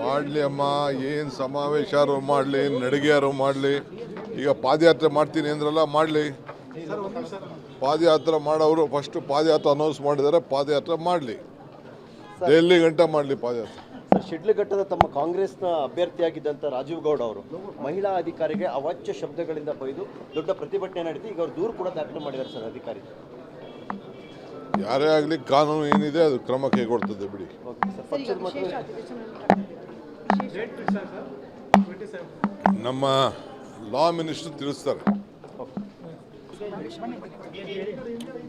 ಮಾಡಲಿ ಅಮ್ಮ, ಏನು ಸಮಾವೇಶರು ಮಾಡಲಿ, ನಡಿಗೆಯಾರು ಮಾಡಲಿ. ಈಗ ಪಾದಯಾತ್ರೆ ಮಾಡ್ತೀನಿ ಅಂದ್ರಲ್ಲ, ಮಾಡಲಿ. ಪಾದಯಾತ್ರೆ ಮಾಡೋರು ಫಸ್ಟ್ ಪಾದಯಾತ್ರೆ ಅನೌನ್ಸ್ ಮಾಡಿದರೆ ಪಾದಯಾತ್ರೆ ಮಾಡಲಿ, ಡೆಲ್ಲಿ ಗಂಟ ಮಾಡಲಿ ಪಾದಯಾತ್ರೆ. ಶಿಡ್ಲಘಟ್ಟದ ತಮ್ಮ ಕಾಂಗ್ರೆಸ್ನ ಅಭ್ಯರ್ಥಿಯಾಗಿದ್ದಂಥ ರಾಜೀವ್ ಗೌಡ ಅವರು ಮಹಿಳಾ ಅಧಿಕಾರಿಗೆ ಅವಾಚ್ಯ ಶಬ್ದಗಳಿಂದ ಬೈದು ದೊಡ್ಡ ಪ್ರತಿಭಟನೆ ನಡೆಸಿ ಈಗ ಅವರು ದೂರು ಕೂಡ ದಾಖಲು ಮಾಡಿದ್ದಾರೆ ಸರ್ ಅಧಿಕಾರಿ. ಯಾರೇ ಆಗಲಿ ಕಾನೂನು ಏನಿದೆ ಅದು ಕ್ರಮ ಕೈಗೊಳ್ತದೆ ಬಿಡಿ. ನಮ್ಮ ಲಾ ಮಿನಿಸ್ಟರ್ ತಿಳಿಸ್ತಾರೆ.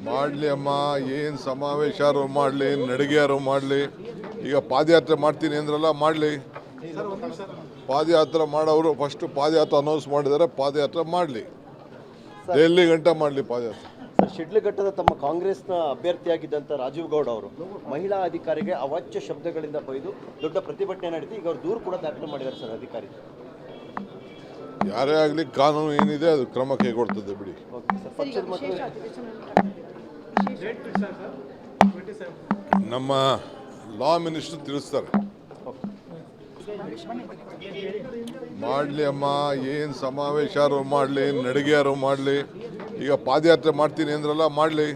ಮಾಡಲಿ ಅಮ್ಮ, ಏನು ಸಮಾವೇಶರು ಮಾಡಲಿ, ನಡಿಗೆಯಾರು ಮಾಡಲಿ. ಈಗ ಪಾದಯಾತ್ರೆ ಮಾಡ್ತೀನಿ ಅಂದ್ರಲ್ಲ, ಮಾಡಲಿ. ಪಾದಯಾತ್ರೆ ಮಾಡೋರು ಫಸ್ಟ್ ಪಾದಯಾತ್ರೆ ಅನೌನ್ಸ್ ಮಾಡಿದರೆ ಪಾದಯಾತ್ರೆ ಮಾಡಲಿ, ಡೆಲ್ಲಿ ಗಂಟ ಮಾಡಲಿ ಪಾದಯಾತ್ರೆ. ಶಿಡ್ಲಘಟ್ಟದ ತಮ್ಮ ಕಾಂಗ್ರೆಸ್ನ ಅಭ್ಯರ್ಥಿಯಾಗಿದ್ದಂಥ ರಾಜೀವ್ ಗೌಡ ಅವರು ಮಹಿಳಾ ಅಧಿಕಾರಿಗೆ ಅವಾಚ್ಯ ಶಬ್ದಗಳಿಂದ ಬೈದು ದೊಡ್ಡ ಪ್ರತಿಭಟನೆ ನಡೆಸಿ ಈಗ ಅವರು ದೂರು ಕೂಡ ದಾಖಲು ಮಾಡಿದ್ದಾರೆ ಸರ್ ಅಧಿಕಾರಿ. ಯಾರೇ ಆಗಲಿ ಕಾನೂನು ಏನಿದೆ ಅದು ಕ್ರಮ ಕೈಗೊಳ್ತದೆ ಬಿಡಿ. ನಮ್ಮ ಲಾ ಮಿನಿಸ್ಟರ್ ತಿಳಿಸ್ತಾರೆ. ಮಾಡಲಿ ಅಮ್ಮ, ಏನು ಸಮಾವೇಶರು ಮಾಡಲಿ, ನಡಿಗೆಯಾರು ಮಾಡಲಿ. ಈಗ ಪಾದಯಾತ್ರೆ ಮಾಡ್ತೀನಿ ಅಂದ್ರಲ್ಲ, ಮಾಡಲಿ.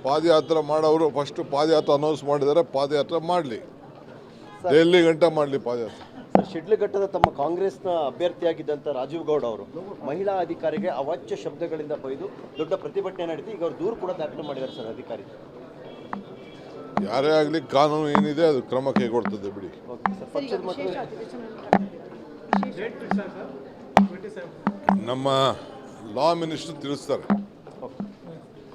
ಪಾದಯಾತ್ರೆ ಮಾಡೋರು ಫಸ್ಟ್ ಪಾದಯಾತ್ರೆ ಅನೌನ್ಸ್ ಮಾಡಿದರೆ ಪಾದಯಾತ್ರೆ ಮಾಡಲಿ, ಡೆಲ್ಲಿ ಗಂಟ ಮಾಡಲಿ ಪಾದಯಾತ್ರೆ. ಶಿಡ್ಲಘಟ್ಟದ ತಮ್ಮ ಕಾಂಗ್ರೆಸ್ನ ಅಭ್ಯರ್ಥಿಯಾಗಿದ್ದಂಥ ರಾಜೀವ್ ಗೌಡ ಅವರು ಮಹಿಳಾ ಅಧಿಕಾರಿಗೆ ಅವಾಚ್ಯ ಶಬ್ದಗಳಿಂದ ಬೈದು ದೊಡ್ಡ ಪ್ರತಿಭಟನೆ ನಡೆಸಿ ಈಗ ಅವರು ದೂರು ಕೂಡ ದಾಖಲು ಮಾಡಿದ್ದಾರೆ ಸರ್ ಅಧಿಕಾರಿ. ಯಾರೇ ಆಗಲಿ ಕಾನೂನು ಏನಿದೆ ಅದು ಕ್ರಮ ಕೈಗೊಳ್ತದೆ ಬಿಡಿ. ನಮ್ಮ ಲಾ ಮಿನಿಸ್ಟರ್ ತಿಳಿಸ್ತಾರೆ.